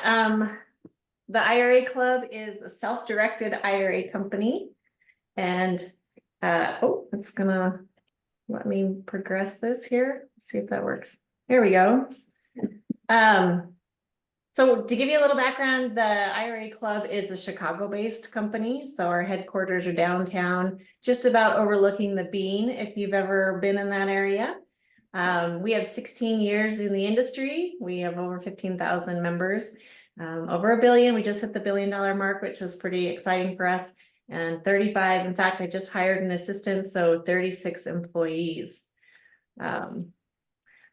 The IRA Club is a self-directed IRA company. And, it's gonna let me progress this here. See if that works. There we go. So to give you a little background, the IRA Club is a Chicago-based company. So our headquarters are downtown, just about overlooking the Bean, if you've ever been in that area. We have 16 years in the industry. We have over 15,000 members, over $1 billion. We just hit the $1 billion mark, which is pretty exciting for us. And 35, in fact, I just hired an assistant, so 36 employees.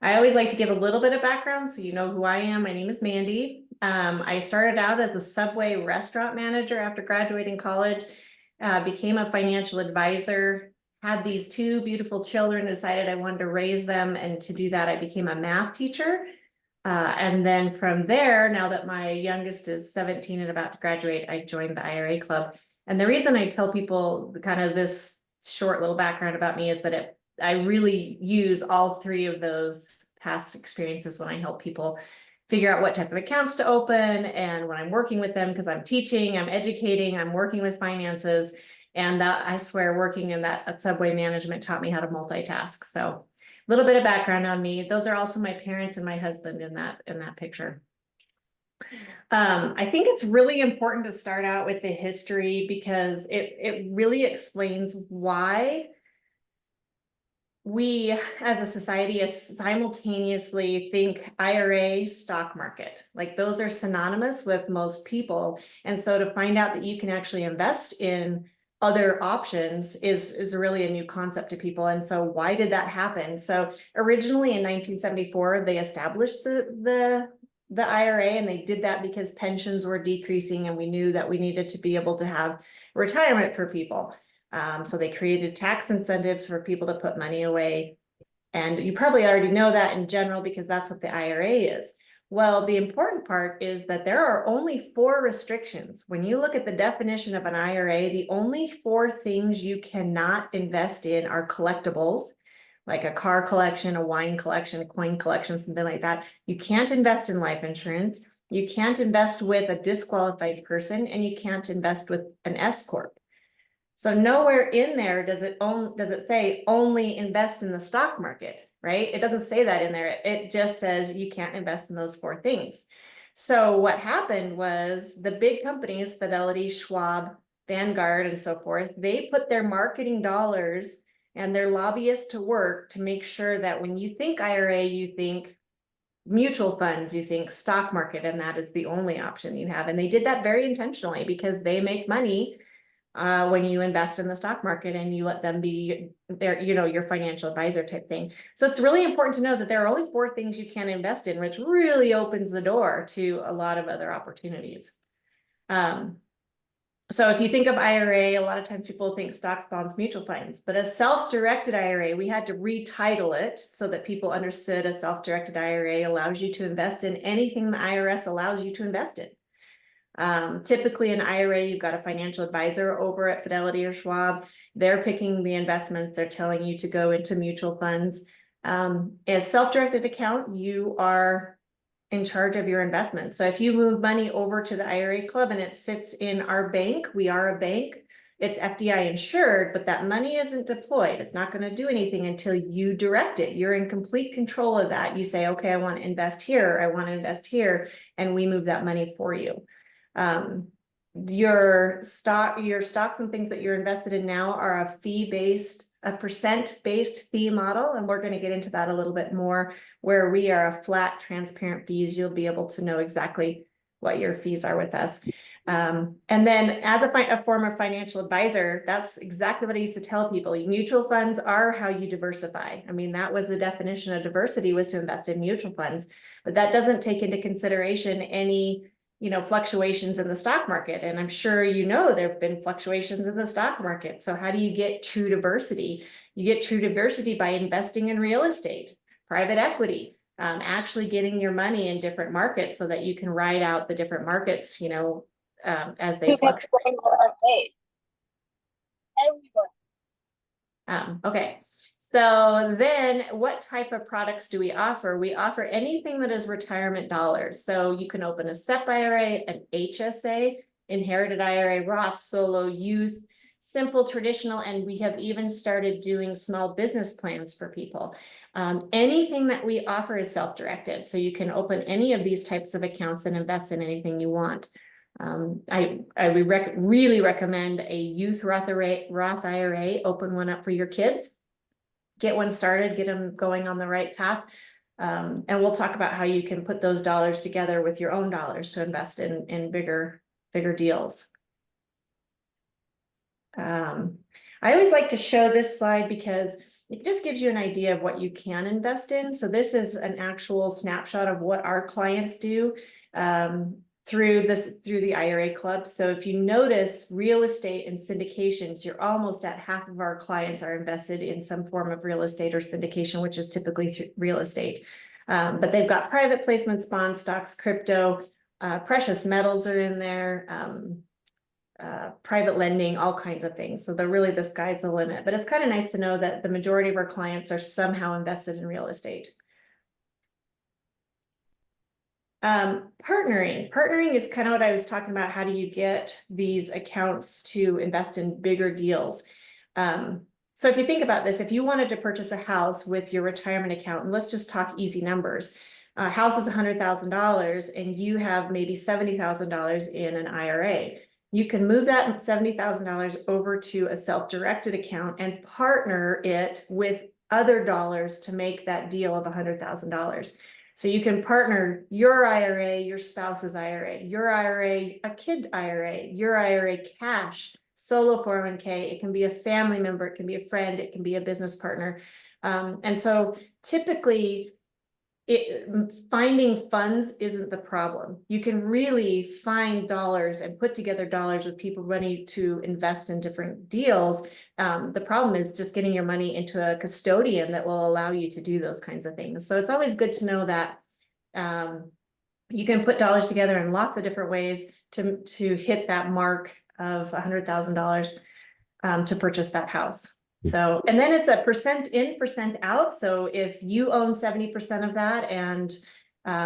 I always like to give a little bit of background so you know who I am. My name is Mandy. I started out as a Subway restaurant manager after graduating college, became a financial advisor, had these two beautiful children, decided I wanted to raise them. And to do that, I became a math teacher. And then from there, now that my youngest is 17 and about to graduate, I joined the IRA Club. And the reason I tell people kind of this short little background about me is that I really use all three of those past experiences when I help people figure out what type of accounts to open, and when I'm working with them, because I'm teaching, I'm educating, I'm working with finances. And that, I swear, working in that Subway management taught me how to multitask. So a little bit of background on me. Those are also my parents and my husband in that picture. I think it's really important to start out with the history, because it really explains why we as a society simultaneously think IRA, stock market, like those are synonymous with most people. And so to find out that you can actually invest in other options is really a new concept to people. And so why did that happen? So originally in 1974, they established the IRA, and they did that because pensions were decreasing and we knew that we needed to be able to have retirement for people. So they created tax incentives for people to put money away. And you probably already know that in general, because that's what the IRA is. Well, the important part is that there are only 4 restrictions. When you look at the definition of an IRA, the only 4 things you cannot invest in are collectibles, like a car collection, a wine collection, a coin collection, something like that. You can't invest in life insurance. You can't invest with a disqualified person, and you can't invest with an S corp. So nowhere in there does it say only invest in the stock market, right? It doesn't say that in there. It just says you can't invest in those 4 things. So what happened was the big companies, Fidelity, Schwab, Vanguard, and so forth, they put their marketing dollars and their lobbyists to work to make sure that when you think IRA, you think mutual funds, you think stock market, and that is the only option you have. And they did that very intentionally, because they make money when you invest in the stock market and you let them be their, your financial advisor type thing. So it's really important to know that there are only 4 things you can invest in, which really opens the door to a lot of other opportunities. So if you think of IRA, a lot of times people think stocks, bonds, mutual funds, but a self-directed IRA, we had to retitle it so that people understood a self-directed IRA allows you to invest in anything the IRS allows you to invest in. Typically an IRA, you've got a financial advisor over at Fidelity or Schwab. They're picking the investments. They're telling you to go into mutual funds. A self-directed account, you are in charge of your investments. So if you move money over to the IRA Club and it sits in our bank, we are a bank, it's FDI insured, but that money isn't deployed. It's not going to do anything until you direct it. You're in complete control of that. You say, okay, I want to invest here. I want to invest here. And we move that money for you. Your stocks and things that you're invested in now are a percent-based fee model. And we're going to get into that a little bit more, where we are a flat, transparent fees. You'll be able to know exactly what your fees are with us. And then as a former financial advisor, that's exactly what I used to tell people. Mutual funds are how you diversify. I mean, that was the definition of diversity, was to invest in mutual funds, but that doesn't take into consideration any fluctuations in the stock market. And I'm sure there have been fluctuations in the stock market. So how do you get true diversity? You get true diversity by investing in real estate, private equity, actually getting your money in different markets so that you can ride out the different markets, as they fluctuate. Okay. So then what type of products do we offer? We offer anything that is retirement dollars. So you can open a SEP IRA, an HSA, inherited IRA, Roth, solo, youth, simple, traditional, and we have even started doing small business plans for people. Anything that we offer is self-directed. So you can open any of these types of accounts and invest in anything you want. I would really recommend a youth Roth IRA, open one up for your kids. Get one started, get them going on the right path. And we'll talk about how you can put those dollars together with your own dollars to invest in bigger deals. I always like to show this slide because it just gives you an idea of what you can invest in. So this is an actual snapshot of what our clients do through the IRA Club. So if you notice real estate and syndications, you're almost at half of our clients are invested in some form of real estate or syndication, which is typically through real estate. But they've got private placements, bond stocks, crypto, precious metals are in there, private lending, all kinds of things. So the sky's the limit. But it's kind of nice to know that the majority of our clients are somehow invested in real estate. Partnering is kind of what I was talking about. How do you get these accounts to invest in bigger deals? So if you think about this, if you wanted to purchase a house with your retirement account, and let's just talk easy numbers, a house is $100,000 and you have maybe $70,000 in an IRA. You can move that $70,000 over to a self-directed account and partner it with other dollars to make that deal of $100,000. So you can partner your IRA, your spouse's IRA, your IRA, a kid IRA, your IRA cash, solo 401k. It can be a family member, it can be a friend, it can be a business partner. And so typically finding funds isn't the problem. You can really find dollars and put together dollars with people ready to invest in different deals. The problem is just getting your money into a custodian that will allow you to do those kinds of things. So it's always good to know that you can put dollars together in lots of different ways to hit that mark of $100,000 to purchase that house. So, and then it's a percent in, percent out. So if you own 70% of that and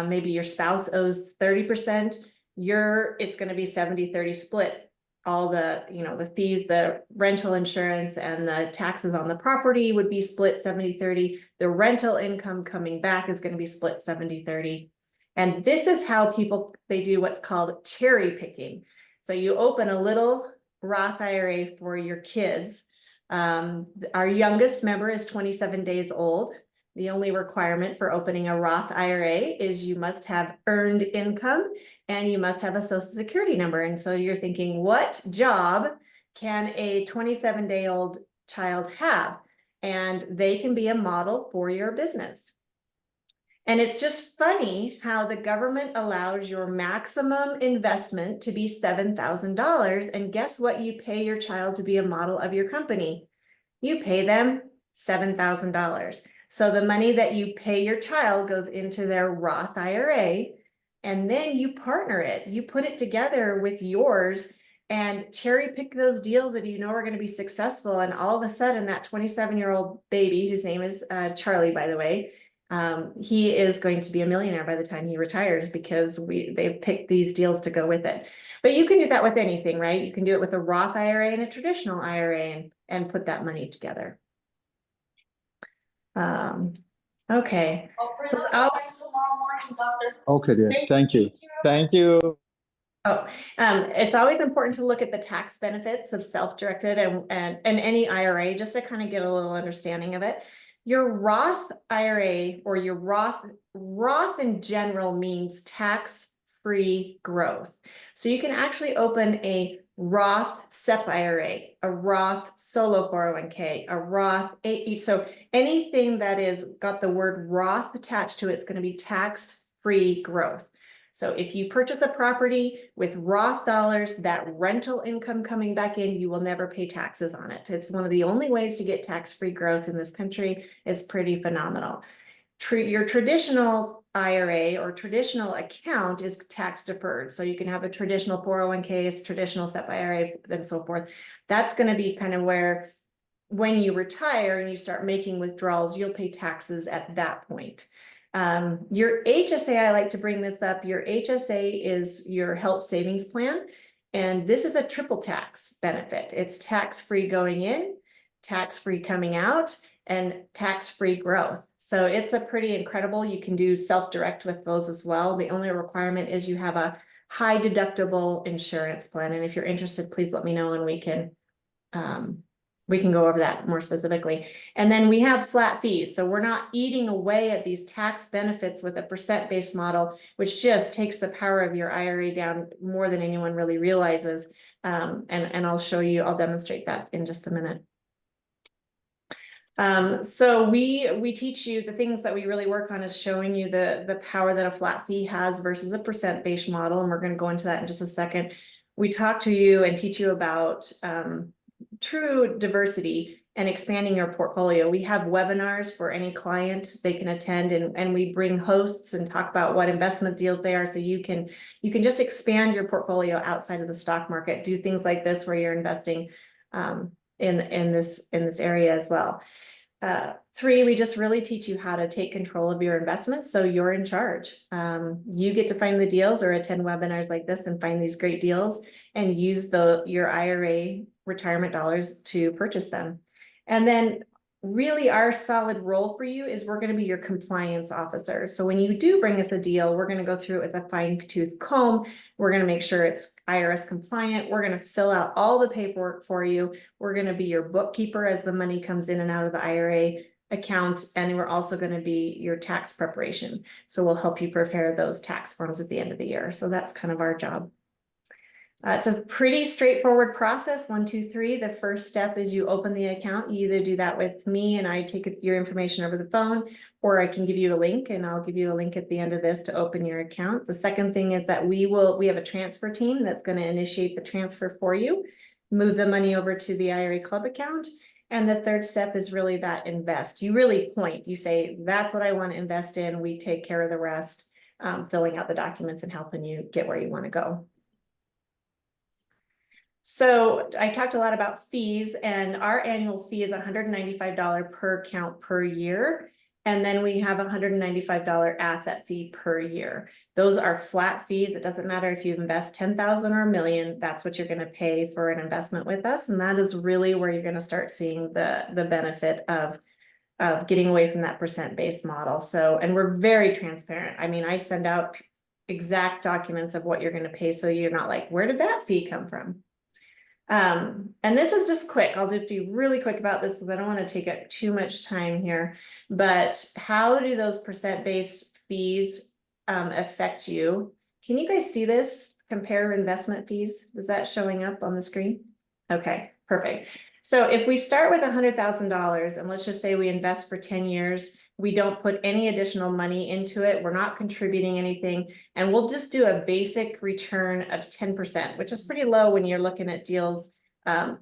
maybe your spouse owes 30%, it's going to be 70-30 split. All the, the fees, the rental insurance and the taxes on the property would be split 70-30. The rental income coming back is going to be split 70-30. And this is how they do what's called cherry picking. So you open a little Roth IRA for your kids. Our youngest member is 27 days old. The only requirement for opening a Roth IRA is you must have earned income and you must have a social security number. And so you're thinking, what job can a 27-day-old child have? And they can be a model for your business. And it's just funny how the government allows your maximum investment to be $7,000. And guess what you pay your child to be a model of your company? You pay them $7,000. So the money that you pay your child goes into their Roth IRA, and then you partner it. You put it together with yours and cherry pick those deals that you know are going to be successful. And all of a sudden, that 27-year-old baby, whose name is Charlie, by the way, he is going to be a millionaire by the time he retires because they've picked these deals to go with it. But you can do that with anything, right? You can do it with a Roth IRA and a traditional IRA and put that money together. Okay. So okay, dear. Thank you. Thank you. It's always important to look at the tax benefits of self-directed and any IRA just to kind of get a little understanding of it. Your Roth IRA or your Roth in general means tax-free growth. So you can actually open a Roth SEP IRA, a Roth solo 401k, a Roth, so anything that is got the word Roth attached to it is going to be tax-free growth. So if you purchase a property with Roth dollars, that rental income coming back in, you will never pay taxes on it. It's one of the only ways to get tax-free growth in this country. It's pretty phenomenal. Your traditional IRA or traditional account is tax deferred. So you can have a traditional 401k, traditional SEP IRA, and so forth. That's going to be kind of where when you retire and you start making withdrawals, you'll pay taxes at that point. Your HSA, I like to bring this up. Your HSA is your health savings plan. And this is a triple tax benefit. It's tax-free going in, tax-free coming out, and tax-free growth. So it's a pretty incredible. You can do self-direct with those as well. The only requirement is you have a high deductible insurance plan. And if you're interested, please let me know and we can go over that more specifically. And then we have flat fees. So we're not eating away at these tax benefits with a percent-based model, which just takes the power of your IRA down more than anyone really realizes. And I'll show you, I'll demonstrate that in just a minute. So we teach you the things that we really work on is showing you the power that a flat fee has versus a percent-based model. And we're going to go into that in just a second. We talk to you and teach you about true diversity and expanding your portfolio. We have webinars for any client they can attend, and we bring hosts and talk about what investment deals they are. So you can just expand your portfolio outside of the stock market, do things like this where you're investing in this area as well. 3, we just really teach you how to take control of your investments. So you're in charge. You get to find the deals or attend webinars like this and find these great deals and use your IRA retirement dollars to purchase them. And then really our solid role for you is we're going to be your compliance officer. So when you do bring us a deal, we're going to go through it with a fine-tooth comb. We're going to make sure it's IRS compliant. We're going to fill out all the paperwork for you. We're going to be your bookkeeper as the money comes in and out of the IRA account. And we're also going to be your tax preparation. So we'll help you prepare those tax forms at the end of the year. So that's kind of our job. It's a pretty straightforward process. 1, 2, 3. The first step is you open the account. You either do that with me and I take your information over the phone, or I can give you a link and I'll give you a link at the end of this to open your account. The second thing is that we have a transfer team that's going to initiate the transfer for you, move the money over to the IRA Club account. And the third step is really that invest. You really point, you say, that's what I want to invest in. We take care of the rest, filling out the documents and helping you get where you want to go. So I talked a lot about fees, and our annual fee is $195 per account per year. And then we have a $195 asset fee per year. Those are flat fees. It doesn't matter if you invest 10,000 or $1 million, that's what you're going to pay for an investment with us. And that is really where you're going to start seeing the benefit of getting away from that percent-based model. So, and we're very transparent. I mean, I send out exact documents of what you're going to pay. So you're not like, where did that fee come from? And this is just quick. I'll just be really quick about this because I don't want to take up too much time here. But how do those percent-based fees affect you? Can you guys see this? Compare investment fees. Is that showing up on the screen? Okay, perfect. So if we start with $100,000 and let's just say we invest for 10 years, we don't put any additional money into it. We're not contributing anything. And we'll just do a basic return of 10%, which is pretty low when you're looking at deals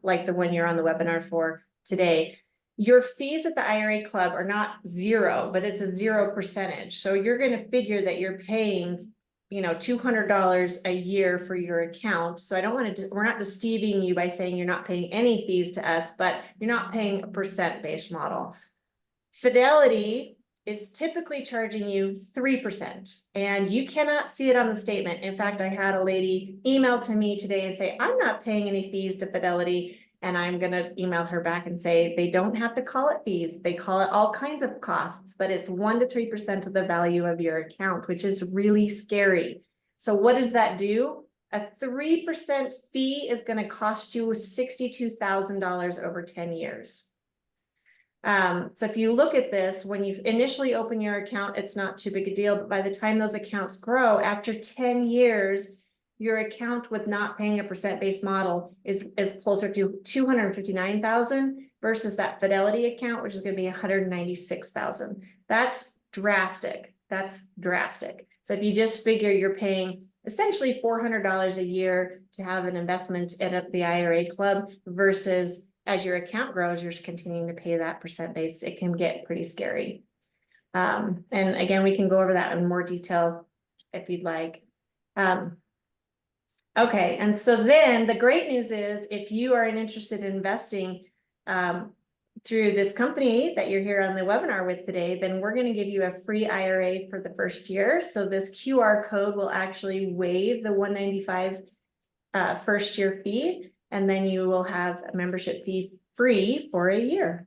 like the one you're on the webinar for today. Your fees at the IRA Club are not 0, but it's a 0%. So you're going to figure that you're paying, you know, $200 a year for your account. So I don't want to, we're not deceiving you by saying you're not paying any fees to us, but you're not paying a percent-based model. Fidelity is typically charging you 3%, and you cannot see it on the statement. In fact, I had a lady email to me today and say, I'm not paying any fees to Fidelity. And I'm going to email her back and say, they don't have to call it fees. They call it all kinds of costs, but it's 1 to 3% of the value of your account, which is really scary. So what does that do? A 3% fee is going to cost you $62,000 over 10 years. So if you look at this, when you initially open your account, it's not too big a deal, but by the time those accounts grow, after 10 years, your account with not paying a percent-based model is closer to $259,000 versus that Fidelity account, which is going to be $196,000. That's drastic. That's drastic. So if you just figure you're paying essentially $400 a year to have an investment at the IRA Club versus as your account grows, you're continuing to pay that percent base, it can get pretty scary. And again, we can go over that in more detail if you'd like. Okay, and so then the great news is if you are interested in investing, through this company that you're here on the webinar with today, then we're going to give you a free IRA for the first year. So this QR code will actually waive the $195 first year fee, and then you will have a membership fee free for a year.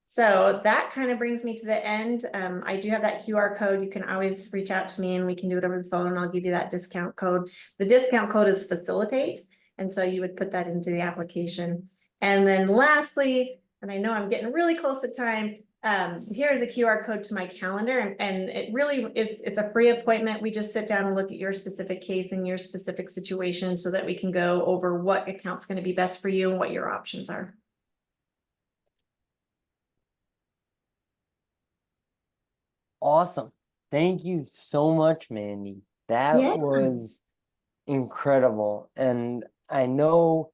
So that kind of brings me to the end. I do have that QR code. You can always reach out to me and we can do it over the phone, and I'll give you that discount code. The discount code is facilitate. And so you would put that into the application. And then lastly, and I know I'm getting really close to time, here is a QR code to my calendar, and it really is, it's a free appointment. We just sit down and look at your specific case and your specific situation so that we can go over what account's going to be best for you and what your options are. Awesome. Thank you so much, Mandy. That Yeah. was incredible. And I know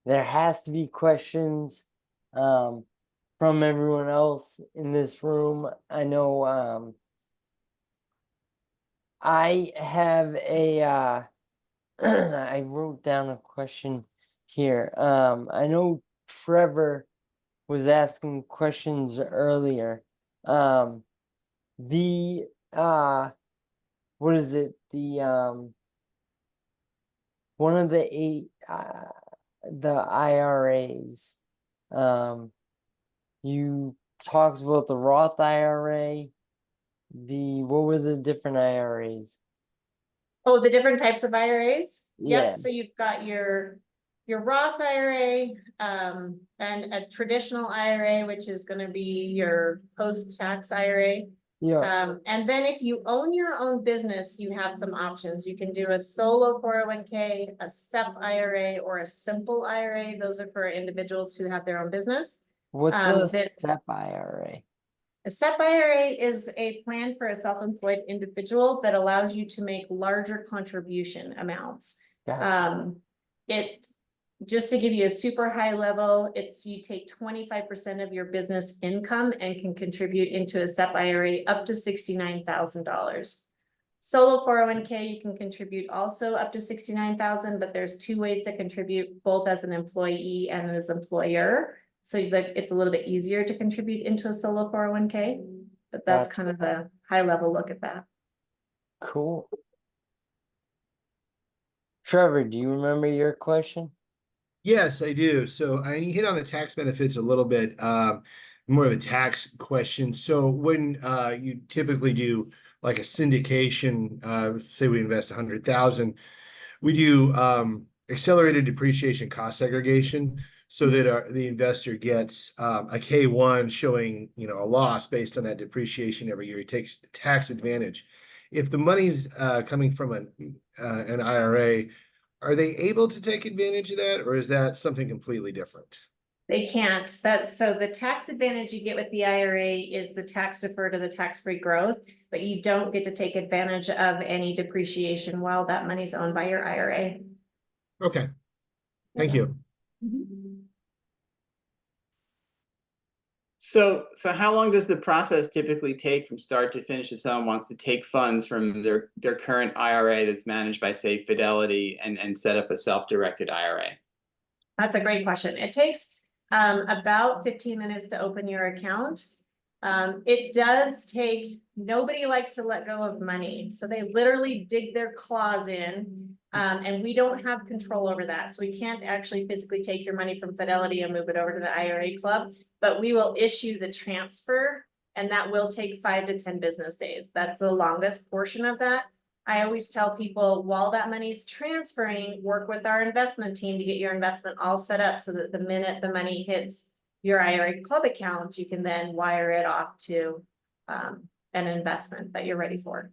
there has to be questions from everyone else in this room. I know I have a I wrote down a question here. I know Trevor was asking questions earlier. The what is it? The one of the 8 the IRAs. You talked about the Roth IRA. What were the different IRAs? Oh, the different types of IRAs? Yeah. Yep, so you've got your Roth IRA, and a traditional IRA, which is gonna be your post-tax IRA. Yeah. And then if you own your own business, you have some options. You can do a solo 401k, a SEP IRA, or a simple IRA. Those are for individuals who have their own business. What's a Then- SEP IRA? A SEP IRA is a plan for a self-employed individual that allows you to make larger contribution amounts. Gotcha. Just to give you a super high level, it's you take 25% of your business income and can contribute into a SEP IRA up to $69,000. Solo 401k, you can contribute also up to $69,000, but there's 2 ways to contribute, both as an employee and as employer. So that it's a little bit easier to contribute into a solo 401k, but that's kind of a high level look at that. Cool. Trevor, do you remember your question? Yes, I do. So I hit on the tax benefits a little bit, more of a tax question. So when you typically do like a syndication, let's say we invest 100,000, we do accelerated depreciation cost segregation so that the investor gets a K1 showing, a loss based on that depreciation every year. He takes tax advantage. If the money's coming from an IRA, are they able to take advantage of that, or is that something completely different? They can't. So the tax advantage you get with the IRA is the tax deferred or the tax-free growth, but you don't get to take advantage of any depreciation while that money's owned by your IRA. Okay, thank you. So how long does the process typically take from start to finish if someone wants to take funds from their current IRA that's managed by, say, Fidelity and set up a self-directed IRA? That's a great question. It takes about 15 minutes to open your account. It does take, nobody likes to let go of money. So they literally dig their claws in, and we don't have control over that. So we can't actually physically take your money from Fidelity and move it over to the IRA Club, but we will issue the transfer, and that will take 5 to 10 business days. That's the longest portion of that. I always tell people while that money's transferring, work with our investment team to get your investment all set up so that the minute the money hits your IRA Club account, you can then wire it off to an investment that you're ready for.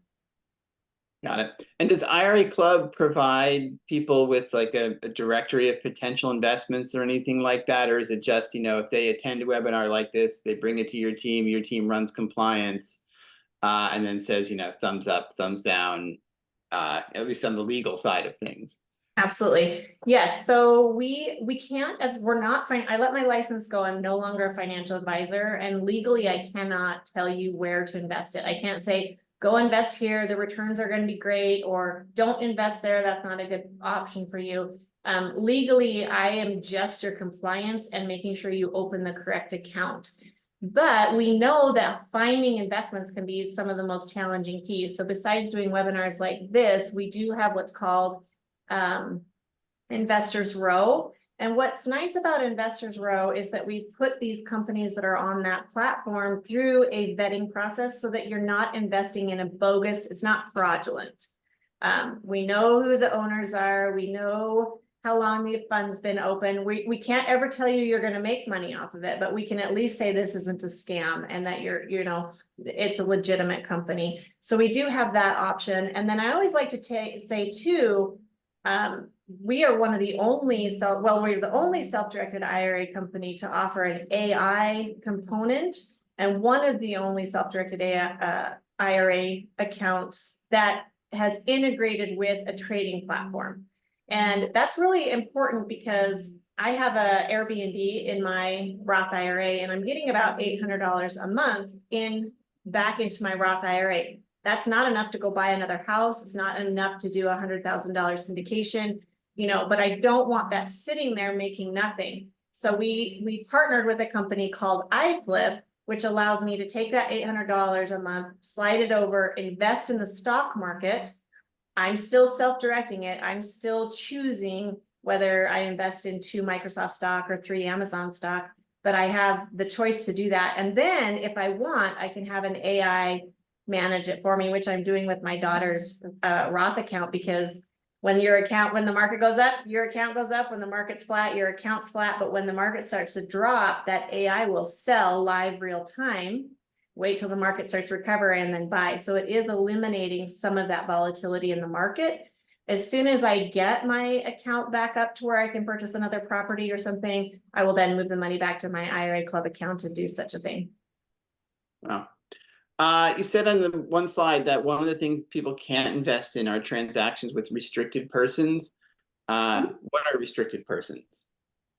Got it. And does IRA Club provide people with like a directory of potential investments or anything like that? Or is it just, if they attend a webinar like this, they bring it to your team runs compliance, and then says, thumbs up, thumbs down, at least on the legal side of things? Absolutely. Yes. So we can't, as we're not I let my license go. I'm no longer a financial advisor, and legally I cannot tell you where to invest it. I can't say, go invest here, the returns are going to be great, or don't invest there, that's not a good option for you. Legally, I am just your compliance and making sure you open the correct account. But we know that finding investments can be some of the most challenging piece. So besides doing webinars like this, we do have what's called Investors Row. And what's nice about Investors Row is that we put these companies that are on that platform through a vetting process so that you're not investing in a bogus, it's not fraudulent. We know who the owners are. We know how long the fund's been open. We can't ever tell you you're going to make money off of it, but we can at least say this isn't a scam and that it's a legitimate company. So we do have that option. And then I always like to say too, we are one of the only we're the only self-directed IRA company to offer an AI component and one of the only self-directed IRA accounts that has integrated with a trading platform. And that's really important because I have a Airbnb in my Roth IRA and I'm getting about $800 a month back into my Roth IRA. That's not enough to go buy another house. It's not enough to do $100,000 syndication, but I don't want that sitting there making nothing. So we partnered with a company called iFlip, which allows me to take that $800 a month, slide it over, invest in the stock market. I'm still self-directing it. I'm still choosing whether I invest in 2 Microsoft stock or 3 Amazon stock, but I have the choice to do that. And then if I want, I can have an AI manage it for me, which I'm doing with my daughter's Roth account, because when the market goes up, your account goes up. When the market's flat, your account's flat. But when the market starts to drop, that AI will sell live real time, wait till the market starts to recover and then buy. So it is eliminating some of that volatility in the market. As soon as I get my account back up to where I can purchase another property or something, I will then move the money back to my IRA Club account to do such a thing. Wow. You said on the one slide that one of the things people can't invest in are transactions with restricted persons. What are restricted persons?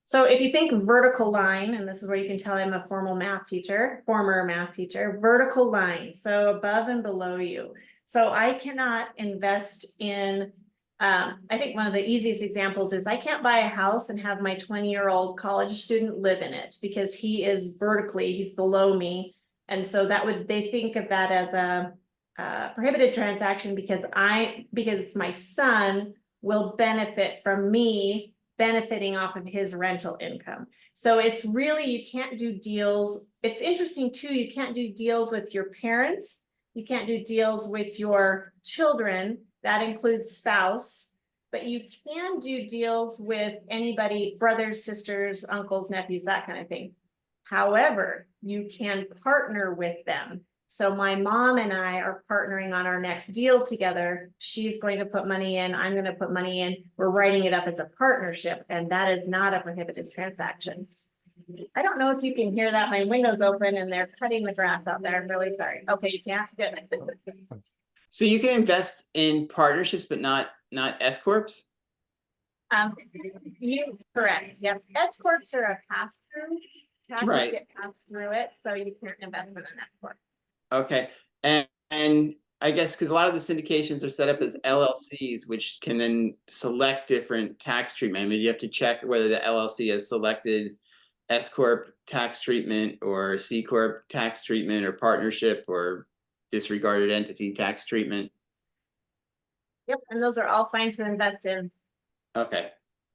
So if you think vertical line, and this is where you can tell I'm a former math teacher, vertical line, so above and below you. So I cannot invest in, I think one of the easiest examples is I can't buy a house and have my 20-year-old college student live in it because he's below me. And so they think of that as a prohibited transaction because my son will benefit from me benefiting off of his rental income. So it's really, you can't do deals. It's interesting too, you can't do deals with your parents. You can't do deals with your children. That includes spouse, but you can do deals with anybody, brothers, sisters, uncles, nephews, that kind of thing. However, you can partner with them. So my mom and I are partnering on our next deal together. She's going to put money in. I'm going to put money in. We're writing it up as a partnership, and that is not a prohibited transaction. I don't know if you can hear that. My window's open and they're cutting the grass out there. I'm really sorry. Okay, you can't. Good. So you can invest in partnerships, but not S corps. Correct. Yep. S corps are a pass through. Taxes Right. get passed through it, so you can't invest in an S corp. Okay, and I guess because a lot of the syndications are set up as LLCs, which can then select different tax treatment. I mean, you have to check whether the LLC has selected S corp tax treatment or C corp tax treatment or partnership or disregarded entity tax treatment. Yep, and those are all fine to invest in. Okay,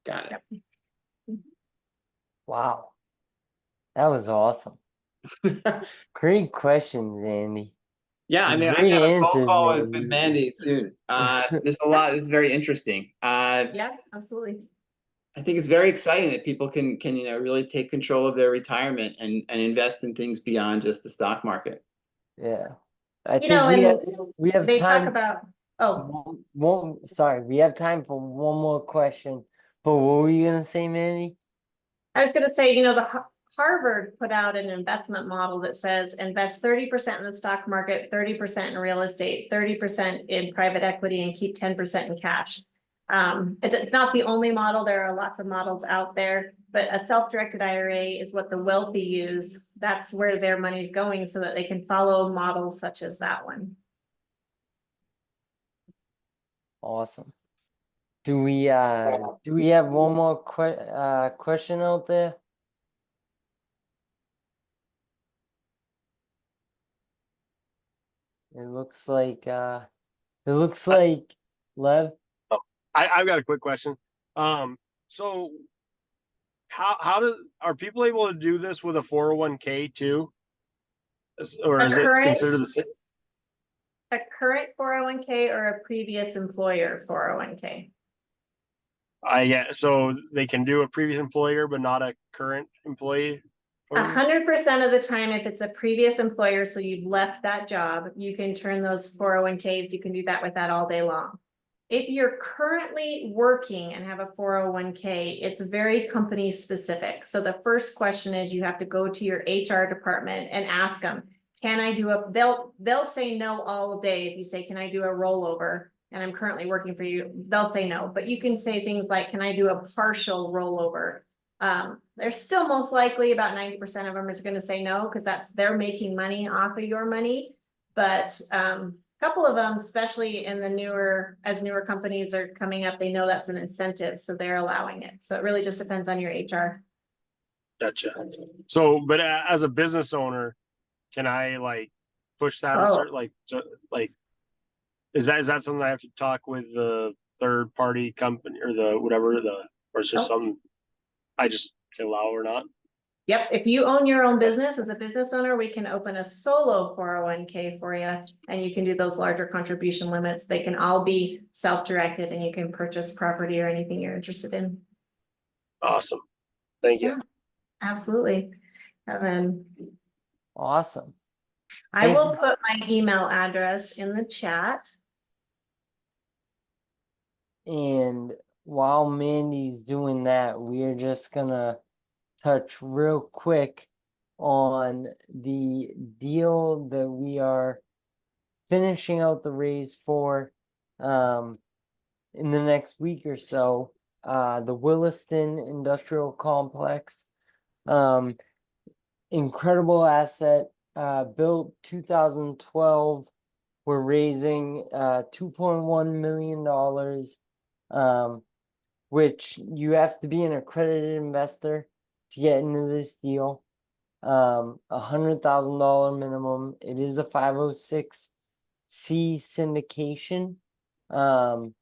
got it. Yep. Wow. That was awesome. Great questions, Andy. Yeah, I mean, I Great got a phone answers, call with man. Mandy soon. There's a lot. It's very interesting. Yeah, absolutely. I think it's very exciting that people can really take control of their retirement and invest in things beyond just the stock market. Yeah. I think we have they time. talk about, Sorry, we have time for one more question. But what were you gonna say, Mandy? I was going to say, Harvard put out an investment model that says invest 30% in the stock market, 30% in real estate, 30% in private equity, and keep 10% in cash. It's not the only model. There are lots of models out there, but a self-directed IRA is what the wealthy use. That's where their money's going so that they can follow models such as that one. Awesome. Do we have one more question out there? It looks like Lev. I've got a quick question. So how are people able to do this with a 401k too? Or A is it current- considered the same? A current 401k or a previous employer 401k? So they can do a previous employer, but not a current employee. 100% of the time, if it's a previous employer, so you've left that job, you can turn those 401ks, you can do that with that all day long. If you're currently working and have a 401k, it's very company specific. So the first question is you have to go to your HR department and ask them, can I do they'll say no all day. If you say, can I do a rollover? And I'm currently working for you, they'll say no, but you can say things like, can I do a partial rollover? There's still most likely about 90% of them is going to say no, because they're making money off of your money. But a couple of them, especially in the newer companies are coming up, they know that's an incentive, so they're allowing it. So it really just depends on your HR. Gotcha. So, but as a business owner, can I like push that a certain like is that something I have to talk with the third party company or the whatever or it's just something I just can allow or not? Yep, if you own your own business as a business owner, we can open a solo 401k for you, and you can do those larger contribution limits. They can all be self-directed, and you can purchase property or anything you're interested in. Awesome. Thank you. Yeah, absolutely. And then Awesome. I Thank will you. put my email address in the chat. And while Mandy's doing that, we're just gonna touch real quick on the deal that we are finishing out the raise for in the next week or so. The Williston Industrial Complex. Incredible asset, built 2012. We're raising $2.1 million, which you have to be an accredited investor to get into this deal. $100,000 minimum. It is a 506c syndication. And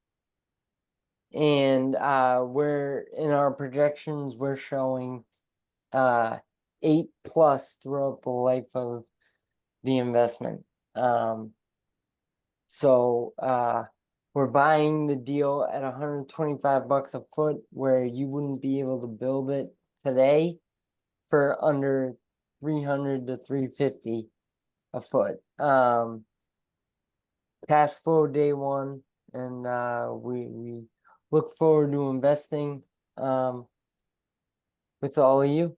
we're in our projections, we're showing 8+ throughout the life of the investment. So we're buying the deal at $125 a foot, where you wouldn't be able to build it today for under $300 to $350 a foot. Cash flow day one, and we look forward to investing with all of you.